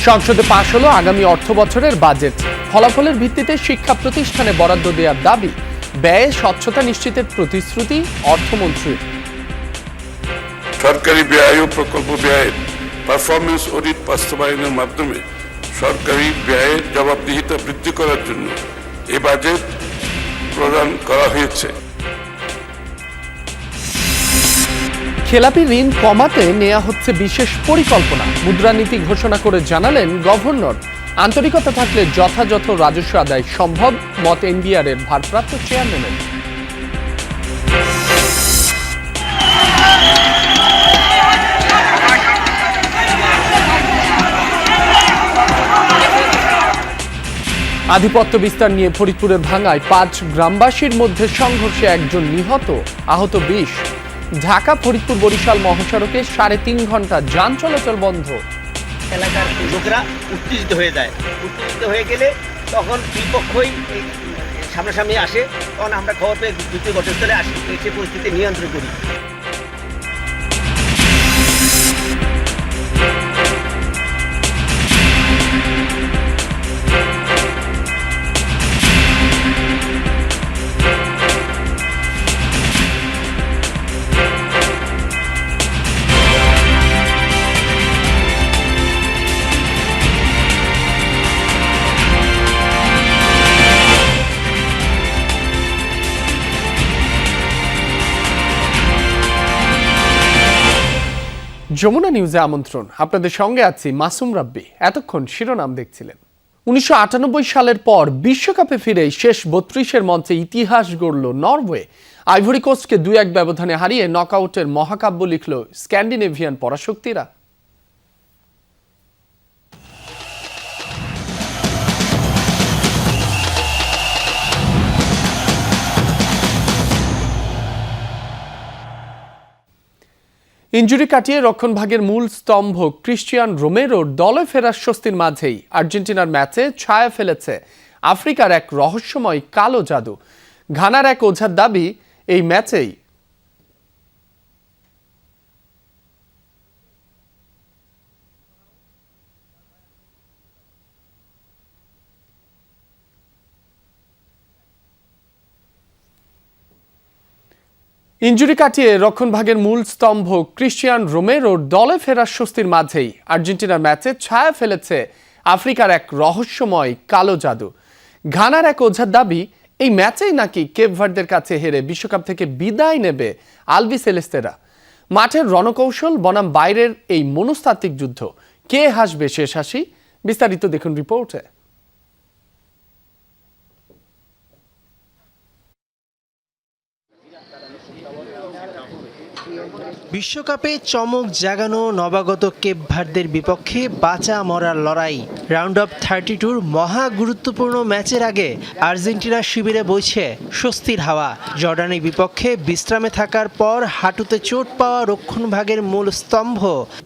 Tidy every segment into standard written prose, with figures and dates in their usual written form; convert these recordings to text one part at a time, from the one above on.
সংসদে পাশ হলো আগামী অর্থ বছরের বাজেট। ফলাফলের ভিত্তিতে শিক্ষা প্রতিষ্ঠানে বরাদ্দ দেওয়ার দাবি, ব্যয়ে স্বচ্ছতা নিশ্চিতের প্রতিশ্রুতি অর্থমন্ত্রীর। সরকারি ব্যয় ও প্রকল্প ব্যয়ের পারফরমেন্স অডিট বাস্তবায়নের মাধ্যমে সরকারি ব্যয়ের জবাবদিহিতা বৃদ্ধি করার জন্য এই বাজেট প্রদান করা হয়েছে। খেলাপি ঋণ কমাতে নেওয়া হচ্ছে বিশেষ পরিকল্পনা। মুদ্রানীতি ঘোষণা করে জানালেন গভর্নর। আন্তরিকতা থাকলে যথাযথ রাজস্ব আদায় সম্ভব, মত এনবিআর এর ভারপ্রাপ্ত চেয়ারম্যানের। আধিপত্য বিস্তার নিয়ে ফরিদপুরের ভাঙ্গায় 5 গ্রামবাসীর মধ্যে সংঘর্ষে একজন নিহত, আহত 20। ঢাকা ফরিদপুর বরিশাল মহাসড়কে 3.5 ঘন্টা যান চলাচল বন্ধ। এলাকার লোকেরা উত্তেজিত হয়ে যায়। উত্তেজিত হয়ে গেলে তখন বিপক্ষই সামনাসামনি আসে, তখন আমরা খবর পেয়ে দ্রুত ঘটনাস্থলে আসি, এসে পরিস্থিতি নিয়ন্ত্রণ করি। যমুনা নিউজে আমন্ত্রণ। আপনাদের সঙ্গে আছি মাসুম রাব্বি। এতক্ষণ শিরোনাম দেখছিলেন। 1998 সালের পর বিশ্বকাপে ফিরে শেষ 32-এর মঞ্চে ইতিহাস গড়ল নরওয়ে। আইভরি কোস্টকে 2-1 ব্যবধানে হারিয়ে নকআউটের মহাকাব্য লিখল স্ক্যান্ডিনেভিয়ান পরাশক্তিরা। ইনজুরি কাটিয়ে রক্ষণভাগের মূল স্তম্ভ ক্রিস্টিয়ান রোমেরোর দলে ফেরার স্বস্তির মাঝেই আর্জেন্টিনার ম্যাচে ছায়া ফেলেছে আফ্রিকার এক রহস্যময় কালো জাদু। ঘানার এক ওঝার দাবি, এই ম্যাচেই ইনজুরি কাটিয়ে রক্ষণভাগের মূল স্তম্ভ ক্রিস্টিয়ান রোমেরোর দলে ফেরার স্বস্তির মাঝেই আর্জেন্টিনার ম্যাচে ছায়া ফেলেছে আফ্রিকার এক রহস্যময় কালো জাদু। ঘানার এক ওঝার দাবি, এই ম্যাচেই নাকি কেপ ভার্দের কাছে হেরে বিশ্বকাপ থেকে বিদায় নেবে আলবি সেলেস্তেরা। মাঠের রণকৌশল বনাম বাইরের এই মনস্তাত্ত্বিক যুদ্ধ, কে হাসবে শেষ হাসি? বিস্তারিত দেখুন রিপোর্টে। বিশ্বকাপে চমক জাগানো নবাগত কেপ ভার্দের বিপক্ষে বাঁচা মরার লড়াই। রাউন্ড অফ 32-র মহা গুরুত্বপূর্ণ ম্যাচের আগে আর্জেন্টিনার শিবিরে বইছে স্বস্তির হাওয়া। জর্ডানের বিপক্ষে বিশ্রামে থাকার পর হাঁটুতে চোট পাওয়া রক্ষণভাগের মূল স্তম্ভ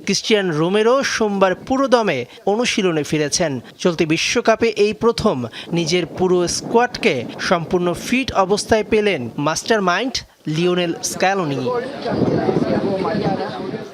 ক্রিস্টিয়ান রোমেরো সোমবার পুরোদমে অনুশীলনে ফিরেছেন। চলতি বিশ্বকাপে এই প্রথম নিজের পুরো স্কোয়াডকে সম্পূর্ণ ফিট অবস্থায় পেলেন মাস্টার মাইন্ড লিওনেল স্ক্যালোনি।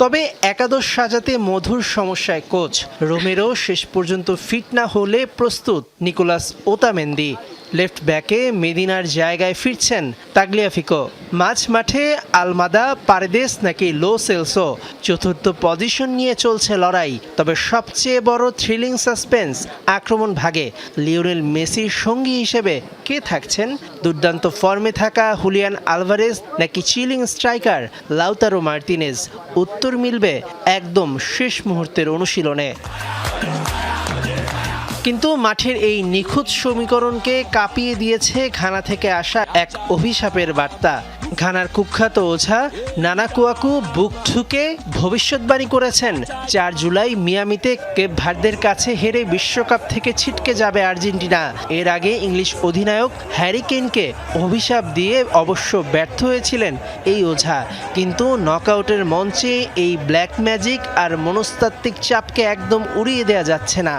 তবে একাদশ সাজাতে মধুর সমস্যায় কোচ। রোমেরো শেষ পর্যন্ত ফিট না হলে প্রস্তুত নিকোলাস ওতামেন্দি। লেফট ব্যাকে মেদিনার জায়গায় ফিরছেন তাগলিয়াফিকো। মাঝ মাঠে আলমাদা, পারেদেস নাকি লো সেলসো, চতুর্থ পজিশন নিয়ে চলছে লড়াই। তবে সবচেয়ে বড় থ্রিলিং সাসপেন্স আক্রমণ ভাগে লিওনেল মেসির সঙ্গী হিসেবে কে থাকছেন? দুর্দান্ত ফর্মে থাকা হুলিয়ান আলভারেজ নাকি চিলিং স্ট্রাইকার লাউতারো মার্তিনেজ? উত্তর মিলবে একদম শেষ মুহূর্তের অনুশীলনে। কিন্তু মাঠের এই নিখুঁত সমীকরণকে কাঁপিয়ে দিয়েছে ঘানা থেকে আসা এক অভিশাপের বার্তা। ঘানার কুখ্যাত ওঝা নানা কুয়াকু বুক ঠুকে ভবিষ্যৎবাণী করেছেন 4 জুলাই মিয়ামিতে কেপ ভার্দের কাছে হেরে বিশ্বকাপ থেকে ছিটকে যাবে আর্জেন্টিনা। এর আগে ইংলিশ অধিনায়ক হ্যারি কেইনকে অভিশাপ দিয়ে অবশ্য ব্যর্থ হয়েছিলেন এই ওঝা। কিন্তু নকআউটের মঞ্চে এই ব্ল্যাক ম্যাজিক আর মনস্তাত্ত্বিক চাপকে একদম উড়িয়ে দেওয়া যাচ্ছে না।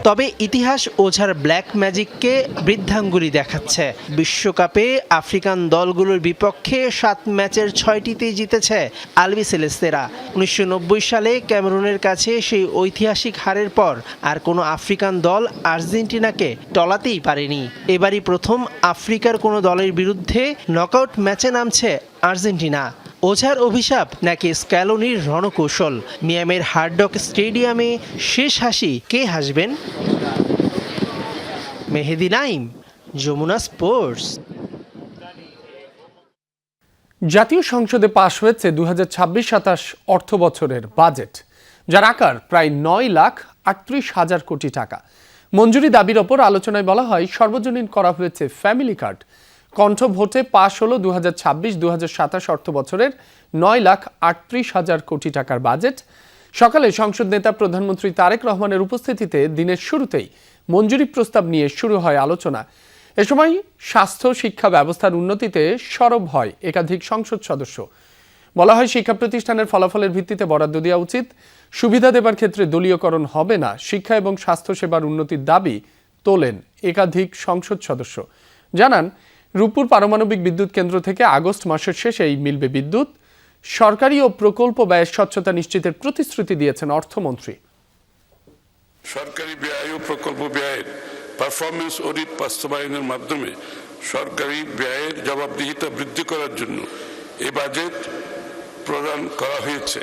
তবে ইতিহাস ওঝার ব্ল্যাক ম্যাজিককে বৃদ্ধাঙ্গুলি দেখাচ্ছে। বিশ্বকাপে আফ্রিকান দলগুলোর বিপক্ষে 7 ম্যাচের 6টিতেই জিতেছে আলবিসেলেস্তেরা। 1990 সালে ক্যামেরুনের কাছে সেই ঐতিহাসিক হারের পর আর কোনো আফ্রিকান দল আর্জেন্টিনাকে টলাতেই পারেনি। এবারই প্রথম আফ্রিকার কোনো দলের বিরুদ্ধে নকআউট ম্যাচে নামছে আর্জেন্টিনা। ওঝার অভিশাপ নাকি স্ক্যালোনির রণকৌশল? মিয়ামির হার্ডরক স্টেডিয়ামে শেষ হাসি কে হাসবেন? মেহেদি নাইম, যমুনা স্পোর্টস। জাতীয় সংসদে পাশ হয়েছে 2026-27 অর্থ বছরের বাজেট, যার আকার প্রায় 9,38,000 কোটি টাকা। মঞ্জুরি দাবির ওপর আলোচনায় বলা হয় সর্বজনীন করা হয়েছে ফ্যামিলি কার্ড। কণ্ঠ ভোটে পাশ হলো 2026-2027 অর্থ বছরের 9,38,000 কোটি টাকার বাজেট। সকালে সংসদ নেতা প্রধানমন্ত্রী তারেক রহমানের উপস্থিতিতে দিনের শুরুতেই মঞ্জুরি প্রস্তাব নিয়ে শুরু হয় আলোচনা। এ সময় স্বাস্থ্য শিক্ষা ব্যবস্থার উন্নতিতে সরব হয় একাধিক সংসদ সদস্য। বলা হয় শিক্ষা প্রতিষ্ঠানের ফলাফলের ভিত্তিতে বরাদ্দ দেওয়া উচিত, সুবিধা দেবার ক্ষেত্রে দলীয়করণ হবে না, শিক্ষা এবং স্বাস্থ্য সেবার উন্নতির দাবি তোলেন একাধিক সংসদ সদস্য। জানান, রূপপুর পারমাণবিক বিদ্যুৎ কেন্দ্র থেকে আগস্ট মাসের শেষেই মিলবে বিদ্যুৎ। সরকারি ও প্রকল্প ব্যয়ের স্বচ্ছতা নিশ্চিতের প্রতিশ্রুতি দিয়েছেন অর্থমন্ত্রী। সরকারি ব্যয় ও প্রকল্প ব্যয়ের পারফরমেন্স অডিট বাস্তবায়নের মাধ্যমে সরকারি ব্যয়ের জবাবদিহিতা বৃদ্ধি করার জন্য এই বাজেট প্রদান করা হয়েছে।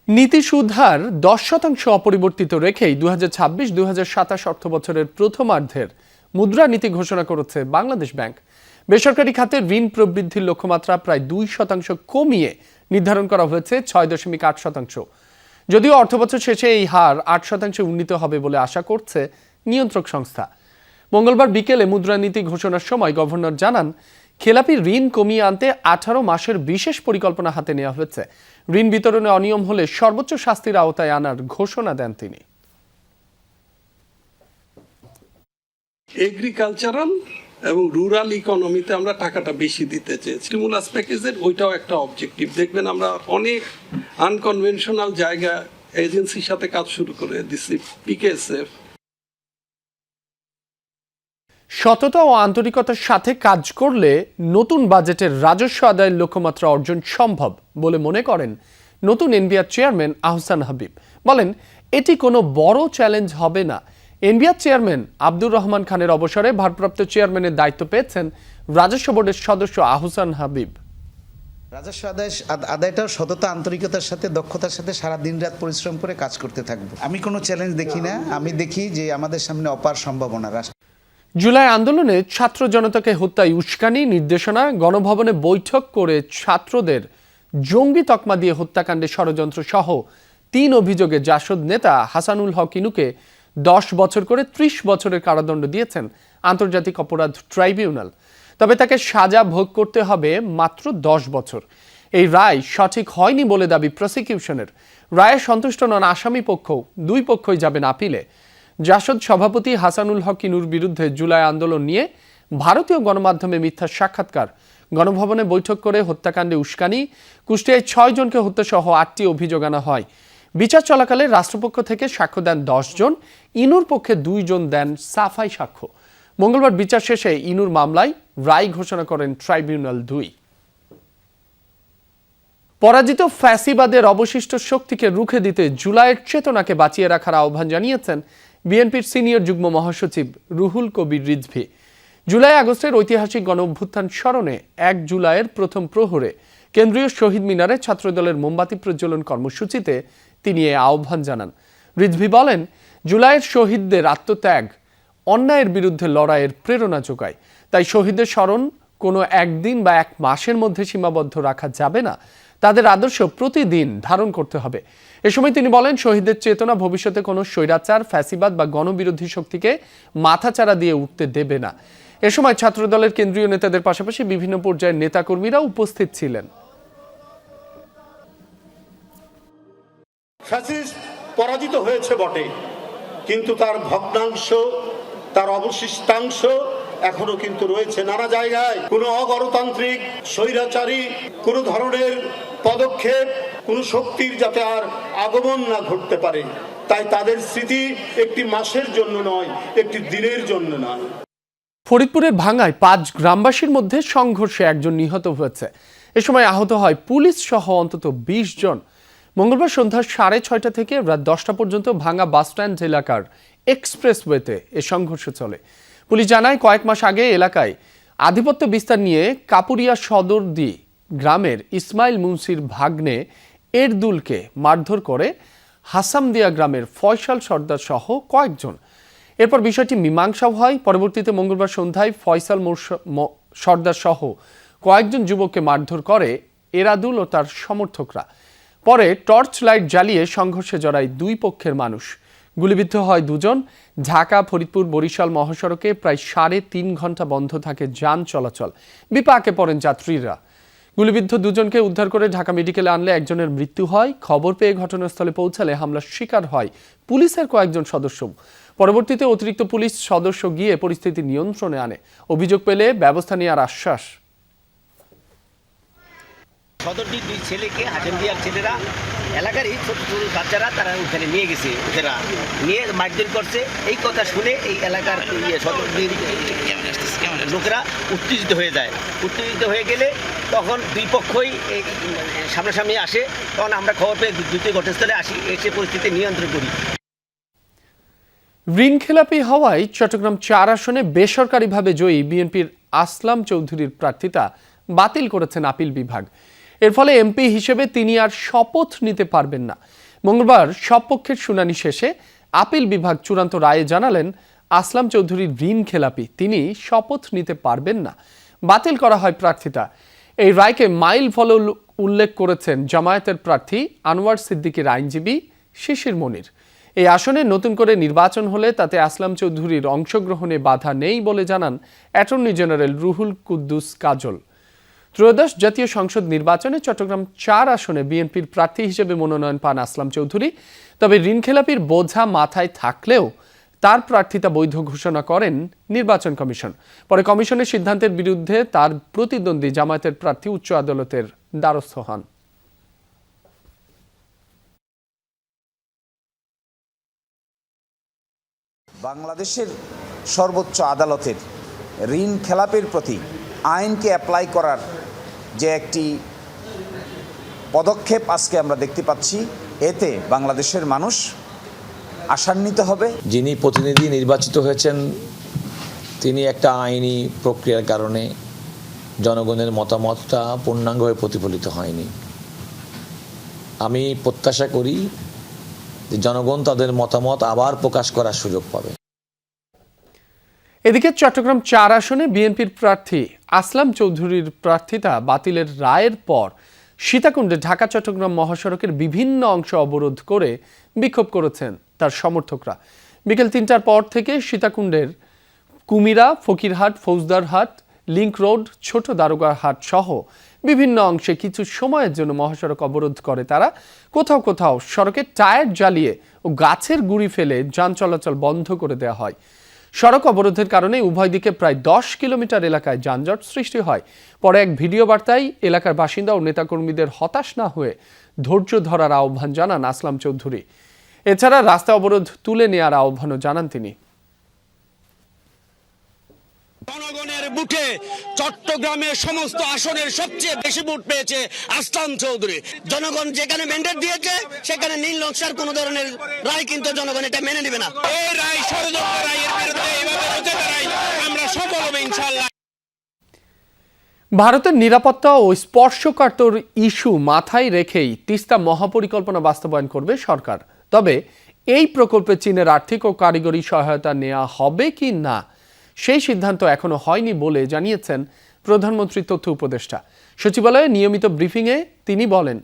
নীতি সুদ হার 10% অপরিবর্তিত রেখেই 2026-2027 অর্থ বছরের প্রথমার্ধের মুদ্রানীতি ঘোষণা করেছে বাংলাদেশ ব্যাংক। বেসরকারি খাতে ঋণ প্রবৃদ্ধির লক্ষ্যমাত্রা প্রায় 2% কমিয়ে নির্ধারণ করা হয়েছে 6.8%। যদিও অর্থবছর শেষে এই হার 8% উন্নীত হবে বলে আশা করছে নিয়ন্ত্রক সংস্থা। মঙ্গলবার বিকেলে মুদ্রানীতি ঘোষণার সময় গভর্নর জানান, খেলাপি ঋণ কমিয়ে আনতে 18 মাসের বিশেষ পরিকল্পনা হাতে নেওয়া হয়েছে। ঋণ বিতরণে অনিয়ম হলে সর্বোচ্চ শাস্তির আওতায় আনার ঘোষণা দেন তিনি। এগ্রিকালচারাল এবং রুরাল ইকোনমিতে আমরা টাকাটা বেশি দিতে চেয়েছি। স্টিমুলাস প্যাকেজের ওইটাও একটা অবজেক্টিভ। দেখবেন আমরা অনেক আনকনভেনশনাল জায়গা এজেন্সির সাথে কাজ শুরু করে দিচ্ছি। পিকেএসএফ সততা ও আন্তরিকতার সাথে কাজ করলে নতুন বাজেটের রাজস্ব আদায়ের লক্ষ্যমাত্রা অর্জন সম্ভব বলে মনে করেন নতুন এনবিআর চেয়ারম্যান আহসান হাবিব। বলেন, এটি কোনো বড় চ্যালেঞ্জ হবে না। এনবিআর চেয়ারম্যান আব্দুর রহমান খানের অবসরে ভারপ্রাপ্ত চেয়ারম্যানের দায়িত্ব পেয়েছেন রাজস্ব বোর্ডের সদস্য আহসান হাবিব। রাজস্ব আদায়টাও সততা আন্তরিকতার সাথে দক্ষতার সাথে সারা দিন রাত পরিশ্রম করে কাজ করতে থাকবো। আমি কোনো চ্যালেঞ্জ দেখি না, আমি দেখি যে আমাদের সামনে অপার সম্ভাবনা। জুলাই আন্দোলনে ছাত্র জনতাকে হত্যায় উস্কানি, নির্দেশনা, গণভবনে বৈঠক করে ছাত্রদের জঙ্গি তকমা দিয়ে হত্যাকাণ্ডে ষড়যন্ত্র সহ 3 অভিযোগে জাসদ নেতা হাসানুল হক ইনুকে 10 বছর করে 30 বছরের কারাদণ্ড দিয়েছেন আন্তর্জাতিক অপরাধ ট্রাইব্যুনাল। তবে তাকে সাজা ভোগ করতে হবে মাত্র 10 বছর। এই রায় সঠিক হয়নি বলে দাবি প্রসিকিউশনের। রায়ে সন্তুষ্ট নন আসামি পক্ষ, 2 পক্ষই যাবেন আপিলে। জাসদ সভাপতি হাসানুল হক ইনুর বিরুদ্ধে জুলাই আন্দোলন নিয়ে ভারতীয় গণমাধ্যমে মিথ্যা সাক্ষাৎকার, গণভবনে বৈঠক করে হত্যাকাণ্ডে উস্কানি, কুষ্টিয়ায় 6 জনকে হত্যাসহ 8টি অভিযোগ আনা হয়। বিচার চলাকালে রাষ্ট্রপক্ষ থেকে সাক্ষ্য দেন 10 জন, ইনুর পক্ষে 2 জন দেন সাফাই সাক্ষ্য। মঙ্গলবার বিচার শেষে ইনুর মামলায় রায় ঘোষণা করেন ট্রাইব্যুনাল 2। পরাজিত ফ্যাসিবাদের অবশিষ্ট শক্তিকে রুখে দিতে জুলাইয়ের চেতনাকে বাঁচিয়ে রাখার আহ্বান জানিয়েছেন বিএনপির সিনিয়র যুগ্ম মহাসচিব রুহুল কবির রিজভী। জুলাই আগস্টের ঐতিহাসিক গণঅভ্যুত্থান স্মরণে 1 জুলাইয়ের প্রথম প্রহরে কেন্দ্রীয় শহীদ মিনারে ছাত্রদলের মোমবাতি প্রজ্বলন কর্মসূচিতে তিনি এই আহ্বান জানান। রিজভী বলেন, জুলাইয়ের শহীদদের আত্মত্যাগ অন্যায়ের বিরুদ্ধে লড়াইয়ের প্রেরণা যোগায়। তাই শহীদদের স্মরণ কোনো একদিন বা 1 মাসের মধ্যে সীমাবদ্ধ রাখা যাবে না, তাদের আদর্শ প্রতিদিন ধারণ করতে হবে। এ সময় তিনি বলেন, শহীদদের চেতনা ভবিষ্যতে কোনো স্বৈরাচার, ফ্যাসিবাদ বা গণবিরোধী শক্তিকে মাথাচাড়া দিয়ে উঠতে দেবে না। এ সময় ছাত্রদলের কেন্দ্রীয় নেতাদের পাশাপাশি বিভিন্ন পর্যায়ের নেতাকর্মীরা উপস্থিত ছিলেন। ফ্যাসিস্ট পরাজিত হয়েছে বটে, কিন্তু তার ভগ্নাংশ, তার অবশিষ্টাংশ এখনো কিন্তু রয়েছে নানা জায়গায়। কোনো অগণতান্ত্রিক, স্বৈরাচারী কোনো ধরনের পদক্ষেপ কোনো শক্তির যাতে আর আগমন না ঘটতে পারে। তাই তাদের স্মৃতি একটি মাসের জন্য নয়, একটি দিনের জন্য নয়। ফরিদপুরের ভাঙ্গায় 5 গ্রামবাসীর মধ্যে সংঘর্ষে একজন নিহত হয়েছে। এ সময় আহত হয় পুলিশ সহ অন্তত 20 জন। মঙ্গলবার সন্ধ্যা 6:30 থেকে রাত 10টা পর্যন্ত ভাঙ্গা বাসস্ট্যান্ড এলাকার এক্সপ্রেসওয়েতে এ সংঘর্ষ চলে। পুলিশ জানায়, কয়েক মাস আগে এলাকায় আধিপত্য বিস্তার নিয়ে কাপুরিয়া সদরদি গ্রামের ইসমাইল মুন্সির ভাগ্নে এরদুলকে মারধর করে হাসামদিয়া গ্রামের ফয়সাল সর্দার সহ কয়েকজন। এরপর বিষয়টি মীমাংসা হয়। পরবর্তীতে মঙ্গলবার সন্ধ্যায় ফয়সাল সর্দার সহ কয়েকজন যুবককে মারধর করে এরাদুল ও তার সমর্থকরা। পরে টর্চ লাইট জ্বালিয়ে সংঘর্ষে জড়ায় দুই পক্ষের মানুষ। গুলিবিদ্ধ হয় 2 জন। ঢাকা ফরিদপুর বরিশাল মহাসড়কে প্রায় 3.5 ঘন্টা বন্ধ থাকে যান চলাচল। বিপাকে পড়েন যাত্রীরা। গুলিবিদ্ধ 2 জনকে উদ্ধার করে ঢাকা মেডিকেলে আনলে একজনের মৃত্যু হয়। খবর পেয়ে ঘটনাস্থলে পৌঁছালে হামলার শিকার হয় পুলিশের কয়েকজন সদস্য। পরবর্তীতে অতিরিক্ত পুলিশ সদস্য গিয়ে পরিস্থিতি নিয়ন্ত্রণে আনে। অভিযোগ পেলে ব্যবস্থা নেওয়ার আশ্বাস। সদরটি 2 ছেলেকে হাজামদিয়ার ছেলেরা এলাকারই ছোট ছোট বাচ্চারা তারা ওখানে নিয়ে গেছে, ওদেরা নিয়ে মারধর করছে। এই কথা শুনে এই এলাকার সদরটির লোকেরা উত্তেজিত হয়ে যায়। উত্তেজিত হয়ে গেলে তখন 2 পক্ষই সামনাসামনি আসে। তখন আমরা খবর পেয়ে দ্রুত ঘটনাস্থলে আসি, এসে পরিস্থিতি নিয়ন্ত্রণ করি। ঋণখেলাপি হওয়ায় চট্টগ্রাম 4 আসনে বেসরকারিভাবে জয়ী বিএনপির আসলাম চৌধুরীর প্রার্থিতা বাতিল করেছেন আপিল বিভাগ। এর ফলে এমপি হিসেবে তিনি আর শপথ নিতে পারবেন না। মঙ্গলবার সব পক্ষের শুনানি শেষে আপিল বিভাগ চূড়ান্ত রায়ে জানালেন, আসলাম চৌধুরীর ঋণখেলাপি, তিনি শপথ নিতে পারবেন না। বাতিল করা হয় প্রার্থিতা। এই রায়কে মাইল ফলক উল্লেখ করেছেন জামায়াতের প্রার্থী আনোয়ার সিদ্দিকীর আইনজীবী শিশির মনির। এই আসনে নতুন করে নির্বাচন হলে তাতে আসলাম চৌধুরীর অংশগ্রহণে বাধা নেই বলে জানান অ্যাটর্নি জেনারেল রুহুল কুদ্দুস কাজল। ত্রয়োদশ জাতীয় সংসদ নির্বাচনে চট্টগ্রাম 4 আসনে বিএনপির প্রার্থী হিসেবে মনোনয়ন পান আসলাম চৌধুরী। তবে ঋণখেলাপির বোঝা মাথায় থাকলেও তার প্রার্থিতা বৈধ ঘোষণা করেন নির্বাচন কমিশন। পরে কমিশনের সিদ্ধান্তের বিরুদ্ধে তার প্রতিদ্বন্দ্বী জামায়াতের প্রার্থী উচ্চ আদালতের দ্বারস্থ হন। বাংলাদেশের সর্বোচ্চ আদালতের ঋণ খেলাপের প্রতি আইনকে অ্যাপ্লাই করার যে একটি পদক্ষেপ আজকে আমরা দেখতে পাচ্ছি, এতে বাংলাদেশের মানুষ আশান্বিত হবে। যিনি প্রতিনিধি নির্বাচিত হয়েছেন তিনি একটা আইনি প্রক্রিয়ার কারণে জনগণের মতামতটা পূর্ণাঙ্গভাবে প্রতিফলিত হয়নি। আমি প্রত্যাশা করি যে জনগণ তাদের মতামত আবার প্রকাশ করার সুযোগ পাবে। এদিকে চট্টগ্রাম 4 আসনে বিএনপির প্রার্থী আসলাম চৌধুরীর প্রার্থিতা বাতিলের রায়ের পর সীতাকুণ্ডে ঢাকা চট্টগ্রাম মহাসড়কের বিভিন্ন অংশ অবরোধ করে বিক্ষোভ করেছেন তার সমর্থকরা। বিকেল 3টার পর থেকে সীতাকুণ্ডের কুমিরা, ফকিরহাট, ফৌজদারহাট, লিংক রোড, ছোট দারোগাহাট সহ বিভিন্ন অংশে কিছু সময়ের জন্য মহাসড়ক অবরোধ করে তারা। কোথাও কোথাও সড়কে টায়ার জ্বালিয়ে ও গাছের গুঁড়ি ফেলে যান চলাচল বন্ধ করে দেওয়া হয়। সড়ক অবরোধের কারণে উভয় দিকে প্রায় 10 কিলোমিটার এলাকায় যানজট সৃষ্টি হয়। পরে এক ভিডিও বার্তায় এলাকার বাসিন্দা ও নেতাকর্মীদের হতাশ না হয়ে ধৈর্য ধরার আহ্বান জানান আসলাম চৌধুরী। এছাড়া রাস্তা অবরোধ তুলে নেওয়ার আহ্বানও জানান তিনি। জনগণের বুকে চট্টগ্রামের সমস্ত আসনের সবচেয়ে বেশি ভোট পেয়েছে আসলাম চৌধুরী। জনগণ যেখানে ম্যান্ডেট দিয়েছে সেখানে নীল নকশার কোন ধরনের রায় কিন্তু জনগণ এটা মেনে নেবে না। এই রায় ষড়যন্ত্র রায়ের বিরুদ্ধে এইভাবে হতে দাঁড়াই আমরা সফল হবে ইনশাআল্লাহ। ভারতের নিরাপত্তা ও স্পর্শকাতর ইস্যু মাথায় রেখেই তিস্তা মহাপরিকল্পনা বাস্তবায়ন করবে সরকার। তবে এই প্রকল্পে চীনের আর্থিক ও কারিগরি সহায়তা নেওয়া হবে কি না সেই সিদ্ধান্ত এখনো হয়নি বলে জানিয়েছেন প্রধানমন্ত্রীর তথ্য উপদেষ্টা। সচিবালয়ে নিয়মিত ব্রিফিংয়ে তিনি বলেন,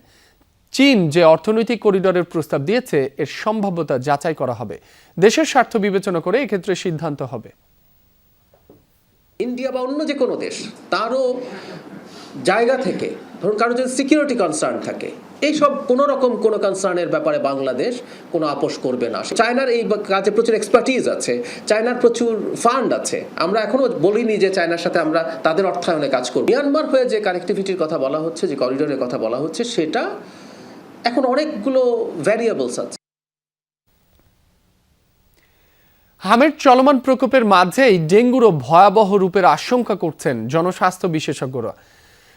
চীন যে অর্থনৈতিক করিডোরের প্রস্তাব দিয়েছে এর সম্ভাব্যতা যাচাই করা হবে। দেশের স্বার্থ বিবেচনা করে এক্ষেত্রে সিদ্ধান্ত হবে। ইন্ডিয়া বা অন্য যে কোনো দেশ তারও জায়গা থেকে ধরুন কারো যদি সিকিউরিটি কনসার্ন থাকে, এইসব কোনো রকম কোনো কনসার্নের ব্যাপারে বাংলাদেশ কোনো আপোষ করবে না। চায়নার এই কাজে প্রচুর এক্সপার্টিজ আছে, চায়নার প্রচুর ফান্ড আছে। আমরা এখনো বলিনি যে চায়নার সাথে আমরা তাদের অর্থায়নে কাজ করব। মিয়ানমার হয়ে যে কানেক্টিভিটির কথা বলা হচ্ছে, যে করিডোরের কথা বলা হচ্ছে, সেটা এখন অনেকগুলো ভ্যারিয়েবলস আছে। হামের চলমান প্রকোপের মাঝেই ডেঙ্গুরও ভয়াবহ রূপের আশঙ্কা করছেন জনস্বাস্থ্য বিশেষজ্ঞরা।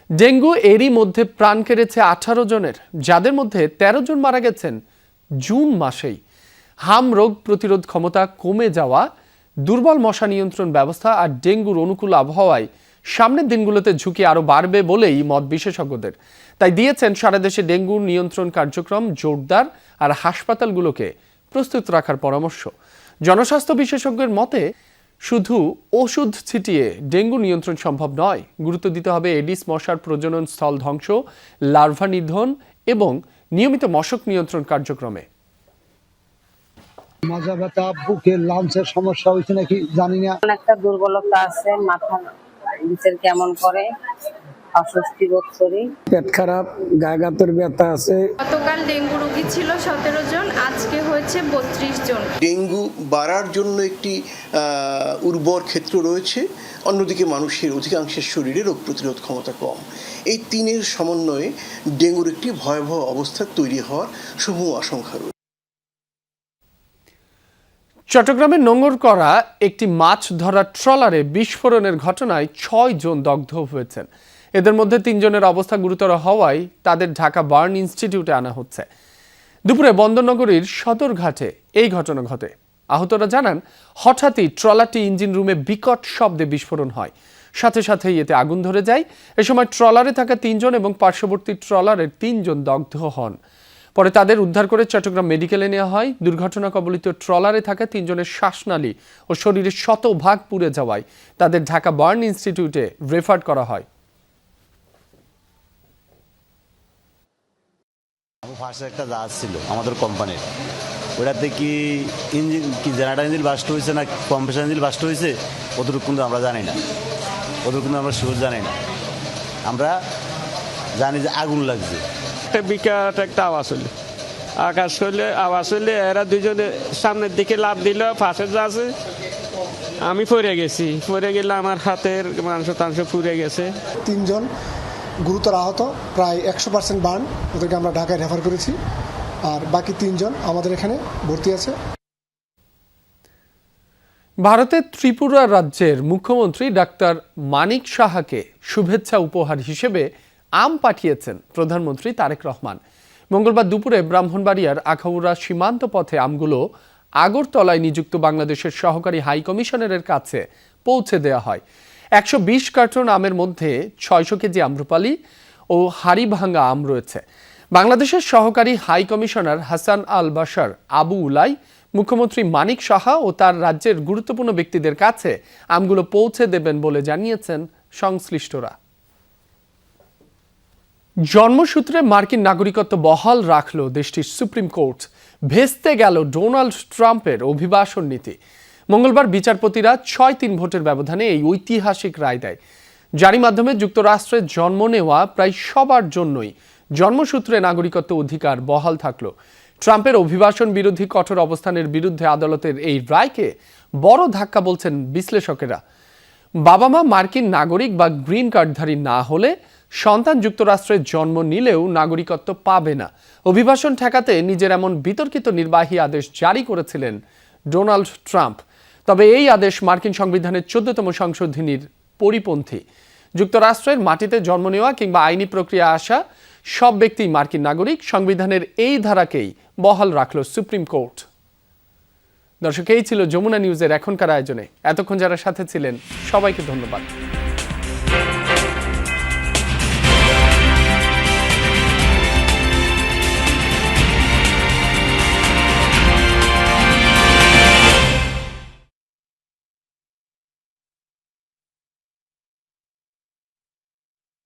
ডেঙ্গু এরই মধ্যে প্রাণ কেড়েছে 18 জনের, যাদের মধ্যে 13 জন মারা গেছেন জুন মাসেই। হাম রোগ প্রতিরোধ ক্ষমতা কমে যাওয়া, দুর্বল মশা নিয়ন্ত্রণ ব্যবস্থা আর ডেঙ্গুর অনুকূল আবহাওয়ায় সামনের দিনগুলোতে ঝুঁকি আরও বাড়বে বলেই মত বিশেষজ্ঞদের। তাই দিয়েছেন সারা দেশে ডেঙ্গু নিয়ন্ত্রণ কার্যক্রম জোরদার আর হাসপাতালগুলোকে প্রস্তুত রাখার পরামর্শ। জনস্বাস্থ্য বিশেষজ্ঞের মতে শুধু ওষুধ ছিটিয়ে ডেঙ্গু নিয়ন্ত্রণ সম্ভব নয়, গুরুত্ব দিতে হবে এডিস মশার প্রজনন স্থল ধ্বংস, লার্ভা নিধন এবং নিয়মিত মশক নিয়ন্ত্রণ কার্যক্রমে। মাজা ব্যথা, বুকের লাঞ্চের সমস্যা হয়েছে নাকি জানি না। একটা দুর্বলতা আছে, মাথা নিচের কেমন করে, অস্বস্তি বোধ করি, পেট খারাপ, গায়ে গাতের ব্যথা আছে। গতকাল ডেঙ্গু রোগী ছিল 17 জন, আজকে হয়েছে 32 জন। ডেঙ্গু বাড়ার জন্য একটি উর্বর ক্ষেত্র রয়েছে, অন্যদিকে মানুষের অধিকাংশের শরীরে রোগ প্রতিরোধ ক্ষমতা কম। এই তিনের সমন্বয়ে ডেঙ্গুর একটি ভয়াবহ অবস্থা তৈরি হওয়ার সমূহ আশঙ্কা রয়েছে। চট্টগ্রামে নোঙর করা একটি মাছ ধরার ট্রলারে বিস্ফোরণের ঘটনায় 6 জন দগ্ধ হয়েছেন। এদের মধ্যে 3 জনের অবস্থা গুরুতর হওয়ায় তাদের ঢাকা বার্ন ইনস্টিটিউটে আনা হচ্ছে। দুপুরে বন্দরনগরীর সদরঘাটে এই ঘটনা ঘটে। আহতরা জানান, হঠাৎই ট্রলারটি ইঞ্জিন রুমে বিকট শব্দে বিস্ফোরণ হয়, সাথে সাথেই এতে আগুন ধরে যায়। এ সময় ট্রলারে থাকা 3 জন এবং পার্শ্ববর্তী ট্রলারের 3 জন দগ্ধ হন। পরে তাদের উদ্ধার করে চট্টগ্রাম মেডিকেলে নেওয়া হয়। দুর্ঘটনা কবলিত ট্রলারে থাকা 3 জনের শ্বাসনালী ও শরীরের শতভাগ পুড়ে যাওয়ায় তাদের ঢাকা বার্ন ইনস্টিটিউটে রেফার করা হয়। ফার্স্টে একটা জাহাজ ছিল আমাদের কোম্পানির, ওটাতে কি ইঞ্জিন কি জেনারেটর ইঞ্জিন বাস্ট হয়েছে না কম্প্রেসার ইঞ্জিন বাস্ট হয়েছে ওদের কিন্তু আমরা জানি না, ওদের কিন্তু আমরা শিওর জানি না। আমরা জানি যে আগুন লাগছে। একটা বিকট একটা আওয়াজ হলো, আওয়াজ হলে এরা দুজনে সামনের দিকে লাফ দিল, ফাঁসে যাচ্ছে। আমি পড়ে গেছি, পড়ে গেলে আমার হাতের মাংস টাংস পুড়ে গেছে। 3 জন গুরুতর আহত, প্রায় 100% বার্ন, ওদেরকে আমরা ঢাকায় রেফার করেছি। আর বাকি 3 জন আমাদের এখানে ভর্তি আছে। ভারতের ত্রিপুরা রাজ্যের মুখ্যমন্ত্রী ডাক্তার মানিক সাহাকে শুভেচ্ছা উপহার হিসেবে আম পাঠিয়েছেন প্রধানমন্ত্রী তারেক রহমান। মঙ্গলবার দুপুরে ব্রাহ্মণবাড়িয়ার আখাউড়া সীমান্ত পথে আমগুলো আগরতলায় নিযুক্ত বাংলাদেশের সহকারী হাই কমিশনারের কাছে পৌঁছে দেওয়া হয়। 120 কার্টন আমের মধ্যে 600 কেজি আম্রপালি ও হাড়িভাঙ্গা আম রয়েছে। বাংলাদেশের সহকারী হাই কমিশনার হাসান আল বাশার আবু উলাই মুখ্যমন্ত্রী মানিক সাহা ও তার রাজ্যের গুরুত্বপূর্ণ ব্যক্তিদের কাছে আমগুলো পৌঁছে দেবেন বলে জানিয়েছেন সংশ্লিষ্টরা। জন্মসূত্রে মার্কিন নাগরিকত্ব বহাল রাখল দেশটির সুপ্রিম কোর্ট। ভেস্তে গেল ডোনাল্ড ট্রাম্পের অভিবাসন নীতি। মঙ্গলবার বিচারপতিরা 6-3 ভোটের ব্যবধানে এই ঐতিহাসিক রায় দেয়, যারই মাধ্যমে যুক্তরাষ্ট্রে জন্ম নেওয়া প্রায় সবার জন্যই জন্মসূত্রে নাগরিকত্ব অধিকার বহাল থাকল। ট্রাম্পের অভিবাসন বিরোধী কঠোর অবস্থানের বিরুদ্ধে আদালতের এই রায়কে বড় ধাক্কা বলছেন বিশ্লেষকেরা। বাবা মা মার্কিন নাগরিক বা গ্রিন কার্ডধারী না হলে সন্তান যুক্তরাষ্ট্রে জন্ম নিলেও নাগরিকত্ব পাবে না। অভিবাসন ঠেকাতে নিজের এমন বিতর্কিত নির্বাহী আদেশ জারি করেছিলেন ডোনাল্ড ট্রাম্প। তবে এই আদেশ মার্কিন সংবিধানের 14তম সংশোধনীর পরিপন্থী। যুক্তরাষ্ট্রের মাটিতে জন্ম নেওয়া কিংবা আইনি প্রক্রিয়া আসা সব ব্যক্তি মার্কিন নাগরিক। সংবিধানের এই ধারাকেই বহাল রাখল সুপ্রিম কোর্ট। দর্শক, এই ছিল যমুনা নিউজের এখনকার আয়োজনে। এতক্ষণ যারা সাথে ছিলেন সবাইকে ধন্যবাদ।